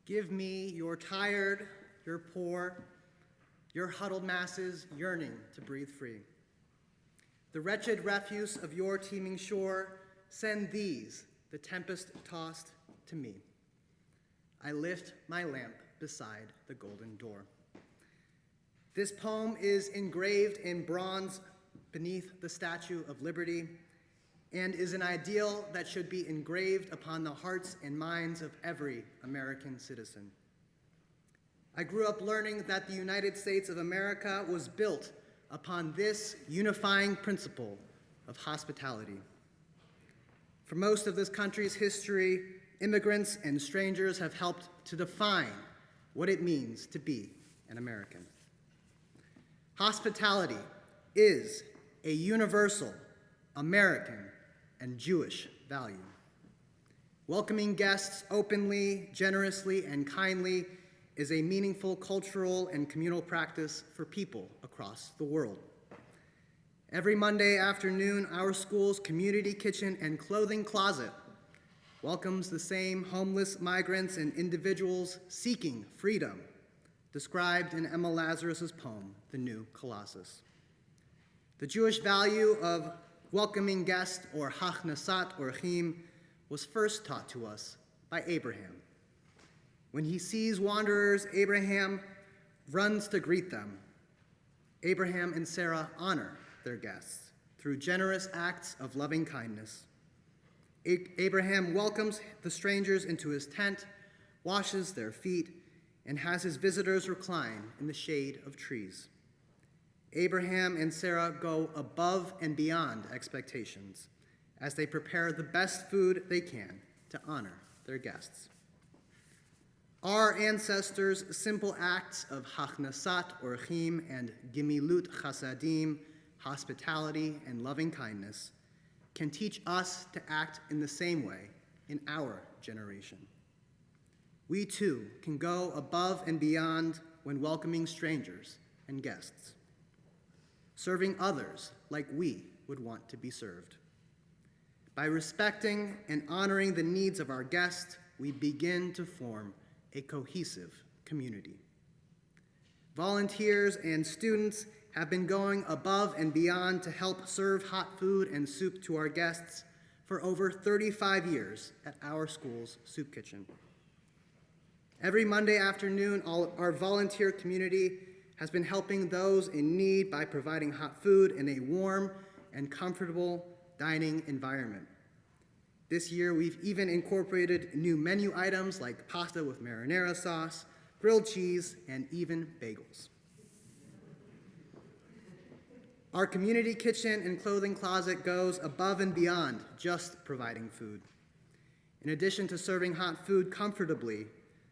Give me your tired, your poor, your huddled masses yearning to breathe free. The wretched refuse of your teeming shore, send these, the tempest-tossed, to me. I lift my lamp beside the golden door. This poem is engraved in bronze beneath the Statue of Liberty and is an ideal that should be engraved upon the hearts and minds of every American citizen. I grew up learning that the United States of America was built upon this unifying principle of hospitality. For most of this country's history, immigrants and strangers have helped to define what it means to be an American. Hospitality is a universal American and Jewish value. Welcoming guests openly, generously, and kindly is a meaningful cultural and communal practice for people across the world. Every Monday afternoon, our school's community kitchen and clothing closet welcomes the same homeless migrants and individuals seeking freedom, described in Emma Lazarus's poem, The New Colossus. The Jewish value of welcoming guests, or hachnasat orchim, was first taught to us by Abraham. When he sees wanderers, Abraham runs to greet them. Abraham and Sarah honor their guests through generous acts of loving kindness. Abraham welcomes the strangers into his tent, washes their feet, and has his visitors recline in the shade of trees. Abraham and Sarah go above and beyond expectations as they prepare the best food they can to honor their guests. Our ancestors' simple acts of hachnasat orchim and gimilut chasadim, hospitality and loving kindness, can teach us to act in the same way in our generation. We too can go above and beyond when welcoming strangers and guests, serving others like we would want to be served. By respecting and honoring the needs of our guests, we begin to form a cohesive community. Volunteers and students have been going above and beyond to help serve hot food and soup to our guests for over 35 years at our school's soup kitchen. Every Monday afternoon, our volunteer community has been helping those in need by providing hot food in a warm and comfortable dining environment. This year, we've even incorporated new menu items like pasta with marinara sauce, grilled cheese, and even bagels. Our community kitchen and clothing closet goes above and beyond just providing food. In addition to serving hot food comfortably,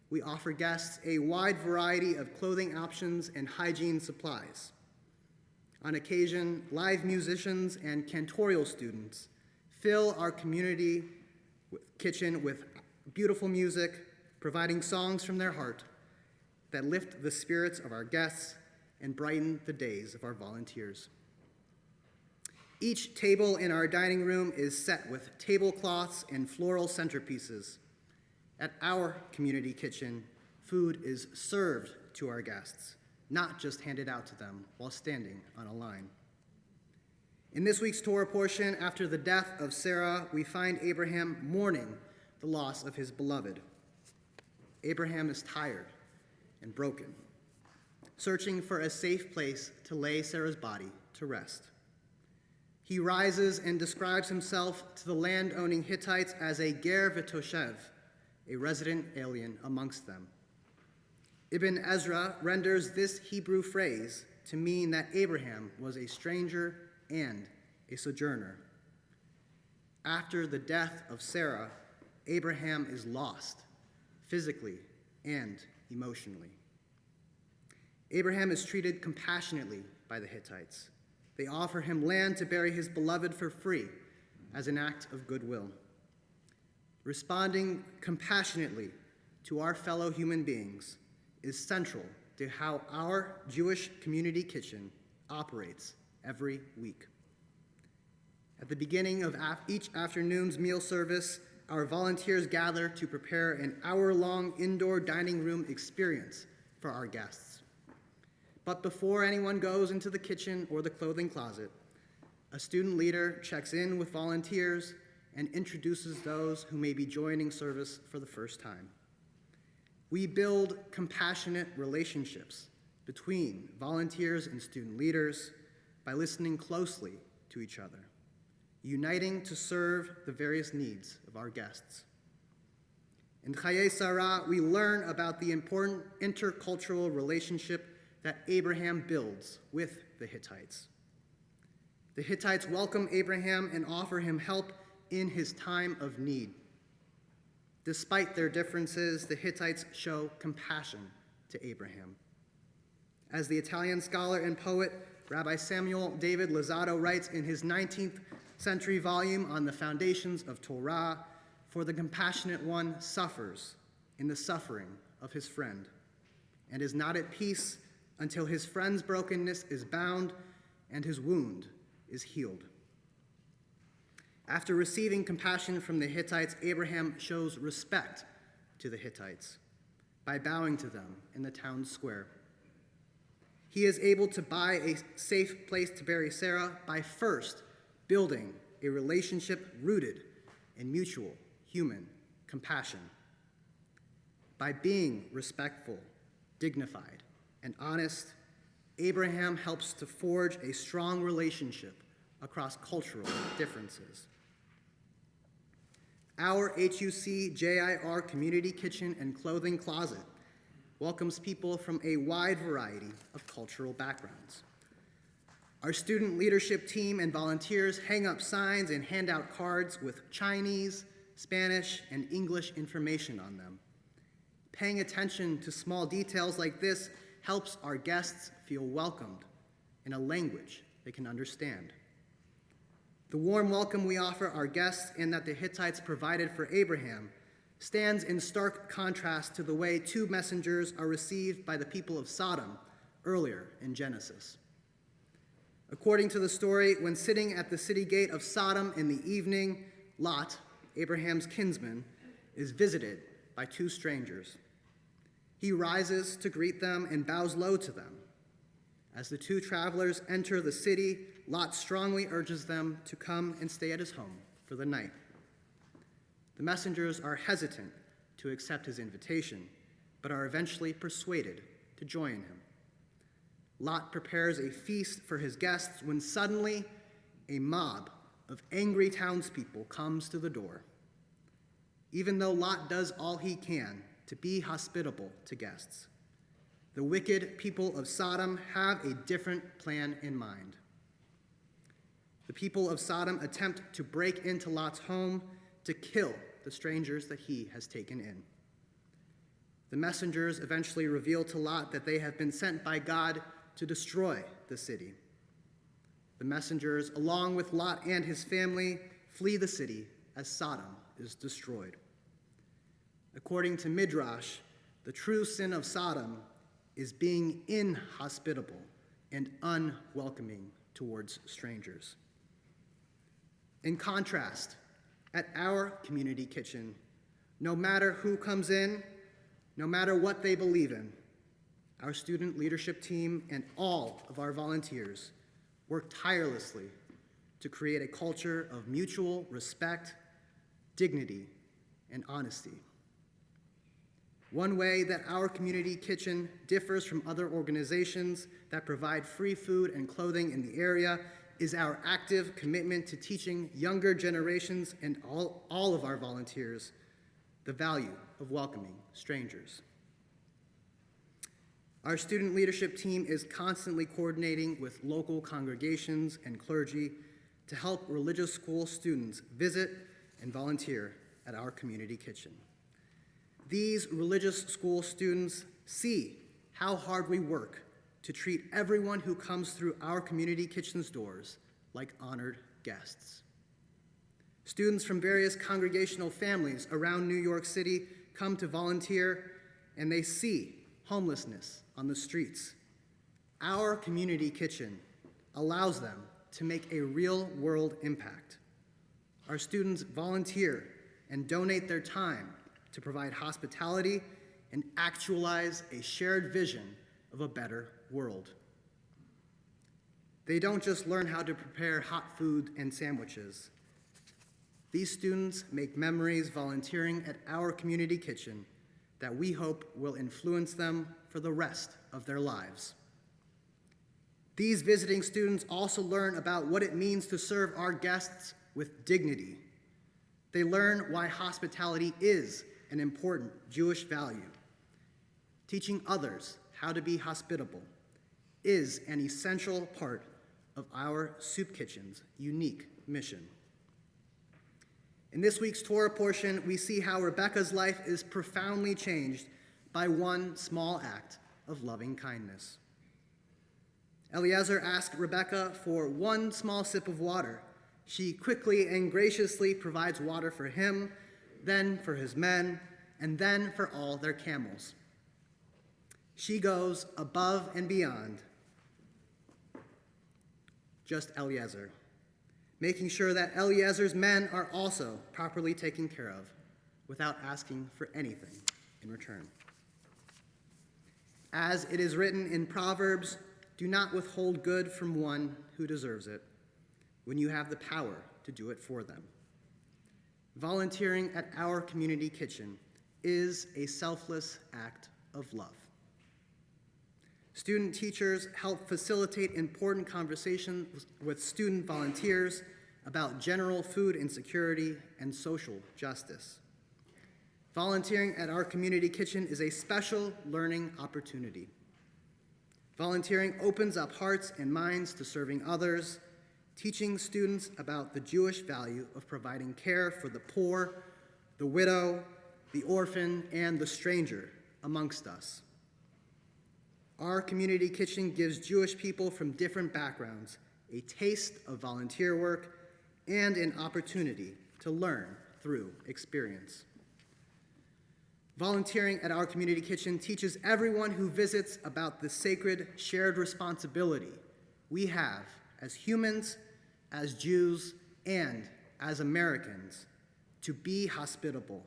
we offer guests a wide variety of clothing options and hygiene supplies. On occasion, live musicians and cantorial students fill our community kitchen with beautiful music, providing songs from their heart that lift the spirits of our guests and brighten the days of our volunteers. Each table in our dining room is set with tablecloths and floral centerpieces. At our community kitchen, food is served to our guests, not just handed out to them while standing on a line. In this week's Torah portion, after the death of Sarah, we find Abraham mourning the loss of his beloved. Abraham is tired and broken, searching for a safe place to lay Sarah's body to rest. He rises and describes himself to the land-owning Hittites as a ger v'toshev, a resident alien amongst them. Ibn Ezra renders this Hebrew phrase to mean that Abraham was a stranger and a sojourner. After the death of Sarah, Abraham is lost, physically and emotionally. Abraham is treated compassionately by the Hittites. They offer him land to bury his beloved for free as an act of goodwill. Responding compassionately to our fellow human beings is central to how our Jewish community kitchen operates every week. At the beginning of each afternoon's meal service, our volunteers gather to prepare an hour-long indoor dining room experience for our guests. But before anyone goes into the kitchen or the clothing closet, a student leader checks in with volunteers and introduces those who may be joining service for the first time. We build compassionate relationships between volunteers and student leaders by listening closely to each other, uniting to serve the various needs of our guests. In HUC-JIR, we learn about the important intercultural relationship that Abraham builds with the Hittites. The Hittites welcome Abraham and offer him help in his time of need. Despite their differences, the Hittites show compassion to Abraham. As the Italian scholar and poet Rabbi Samuel David Lozado writes in his 19th century volume on the foundations of Torah, for the compassionate one suffers in the suffering of his friend and is not at peace until his friend's brokenness is bound and his wound is healed. After receiving compassion from the Hittites, Abraham shows respect to the Hittites by bowing to them in the town square. He is able to buy a safe place to bury Sarah by first building a relationship rooted in mutual human compassion. By being respectful, dignified, and honest, Abraham helps to forge a strong relationship across cultural differences. Our HUC-JIR Community Kitchen and Clothing Closet welcomes people from a wide variety of cultural backgrounds. Our student leadership team and volunteers hang up signs and hand out cards with Chinese, Spanish, and English information on them. Paying attention to small details like this helps our guests feel welcomed in a language they can understand. The warm welcome we offer our guests and that the Hittites provided for Abraham stands in stark contrast to the way two messengers are received by the people of Sodom earlier in Genesis. According to the story, when sitting at the city gate of Sodom in the evening, Lot, Abraham's kinsman, is visited by two strangers. He rises to greet them and bows low to them. As the two travelers enter the city, Lot strongly urges them to come and stay at his home for the night. The messengers are hesitant to accept his invitation, but are eventually persuaded to join him. Lot prepares a feast for his guests when suddenly a mob of angry townspeople comes to the door. Even though Lot does all he can to be hospitable to guests, the wicked people of Sodom have a different plan in mind. The people of Sodom attempt to break into Lot's home to kill the strangers that he has taken in. The messengers eventually reveal to Lot that they have been sent by God to destroy the city. The messengers, along with Lot and his family, flee the city as Sodom is destroyed. According to Midrash, the true sin of Sodom is being inhospitable and unwelcoming towards strangers. In contrast, at our community kitchen, no matter who comes in, no matter what they believe in, our student leadership team and all of our volunteers work tirelessly to create a culture of mutual respect, dignity, and honesty. One way that our community kitchen differs from other organizations that provide free food and clothing in the area is our active commitment to teaching younger generations and all of our volunteers the value of welcoming strangers. Our student leadership team is constantly coordinating with local congregations and clergy to help religious school students visit and volunteer at our community kitchen. These religious school students see how hard we work to treat everyone who comes through our community kitchen's doors like honored guests. Students from various congregational families around New York City come to volunteer, and they see homelessness on the streets. Our community kitchen allows them to make a real-world impact. Our students volunteer and donate their time to provide hospitality and actualize a shared vision of a better world. They don't just learn how to prepare hot food and sandwiches. These students make memories volunteering at our community kitchen that we hope will influence them for the rest of their lives. These visiting students also learn about what it means to serve our guests with dignity. They learn why hospitality is an important Jewish value. Teaching others how to be hospitable is an essential part of our soup kitchen's unique mission. In this week's Torah portion, we see how Rebecca's life is profoundly changed by one small act of loving kindness. Eliezer asked Rebecca for one small sip of water. She quickly and graciously provides water for him, then for his men, and then for all their camels. She goes above and beyond just Eliezer, making sure that Eliezer's men are also properly taken care of without asking for anything in return. As it is written in Proverbs, do not withhold good from one who deserves it when you have the power to do it for them. Volunteering at our community kitchen is a selfless act of love. Student teachers help facilitate important conversations with student volunteers about general food insecurity and social justice. Volunteering at our community kitchen is a special learning opportunity. Volunteering opens up hearts and minds to serving others, teaching students about the Jewish value of providing care for the poor, the widow, the orphan, and the stranger amongst us. Our community kitchen gives Jewish people from different backgrounds a taste of volunteer work and an opportunity to learn through experience. Volunteering at our community kitchen teaches everyone who visits about the sacred shared responsibility we have as humans, as Jews, and as Americans to be hospitable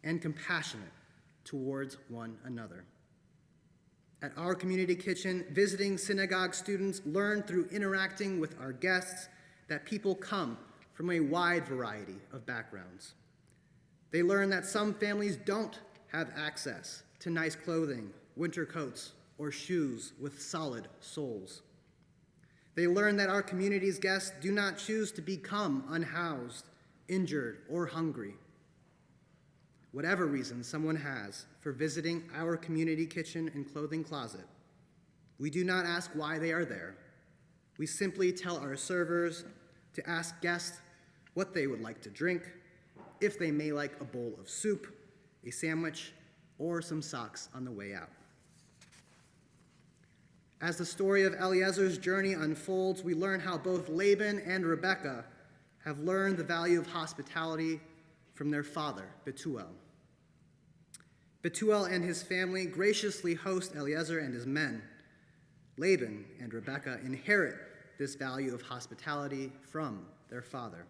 and compassionate towards one another. At our community kitchen, visiting synagogue students learn through interacting with our guests that people come from a wide variety of backgrounds. They learn that some families don't have access to nice clothing, winter coats, or shoes with solid soles. They learn that our community's guests do not choose to become unhoused, injured, or hungry. Whatever reason someone has for visiting our community kitchen and clothing closet, we do not ask why they are there. We simply tell our servers to ask guests what they would like to drink, if they may like a bowl of soup, a sandwich, or some socks on the way out. As the story of Eliezer's journey unfolds, we learn how both Laban and Rebekah have learned the value of hospitality from their father, Bethuel. Bethuel and his family graciously host Eliezer and his men. Laban and Rebekah inherit this value of hospitality from their father.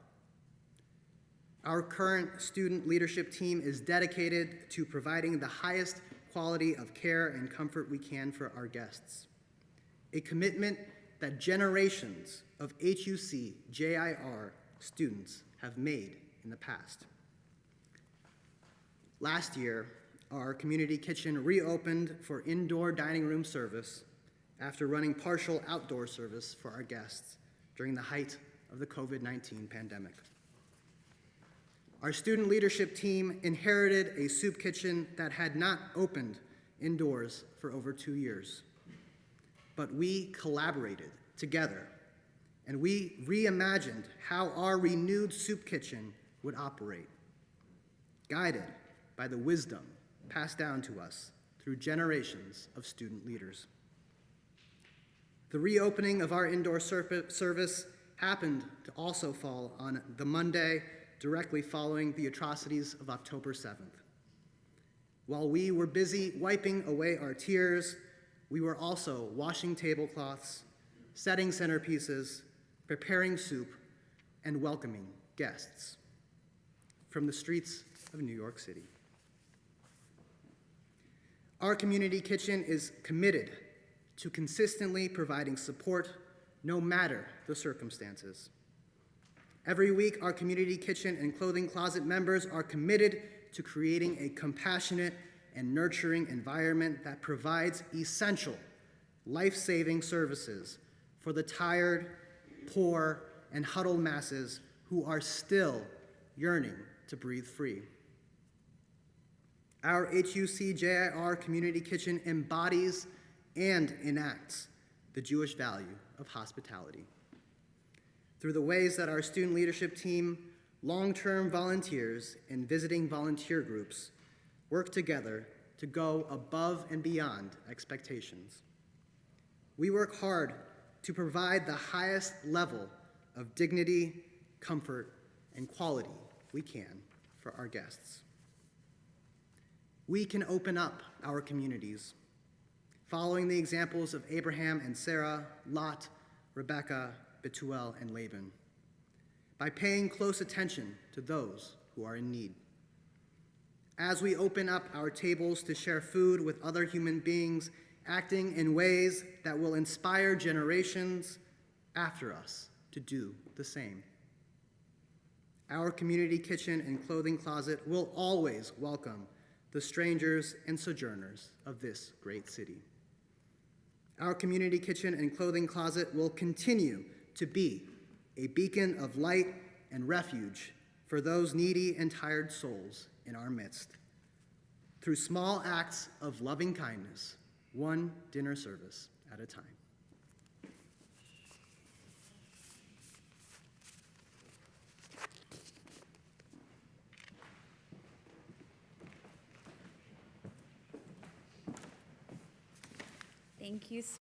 Our current student leadership team is dedicated to providing the highest quality of care and comfort we can for our guests, a commitment that generations of HUC-JIR students have made in the past. Last year, our community kitchen reopened for indoor dining room service after running partial outdoor service for our guests during the height of the COVID-19 pandemic. Our student leadership team inherited a soup kitchen that had not opened indoors for over 2 years. But we collaborated together, and we reimagined how our renewed soup kitchen would operate, guided by the wisdom passed down to us through generations of student leaders. The reopening of our indoor service happened to also fall on the Monday directly following the atrocities of October 7th. While we were busy wiping away our tears, we were also washing tablecloths, setting centerpieces, preparing soup, and welcoming guests. from the streets of New York City. Our community kitchen is committed to consistently providing support no matter the circumstances. Every week, our community kitchen and clothing closet members are committed to creating a compassionate and nurturing environment that provides essential, life-saving services for the tired, poor, and huddled masses who are still yearning to breathe free. Our HUC-JIR Community Kitchen embodies and enacts the Jewish value of hospitality. Through the ways that our student leadership team, long-term volunteers, and visiting volunteer groups work together to go above and beyond expectations. We work hard to provide the highest level of dignity, comfort, and quality we can for our guests. We can open up our communities, following the examples of Abraham and Sarah, Lot, Rebecca, Bethuel, and Laban, by paying close attention to those who are in need. As we open up our tables to share food with other human beings, acting in ways that will inspire generations after us to do the same. Our community kitchen and clothing closet will always welcome the strangers and sojourners of this great city. Our community kitchen and clothing closet will continue to be a beacon of light and refuge for those needy and tired souls in our midst, through small acts of loving kindness, one dinner service at a time. Thank you so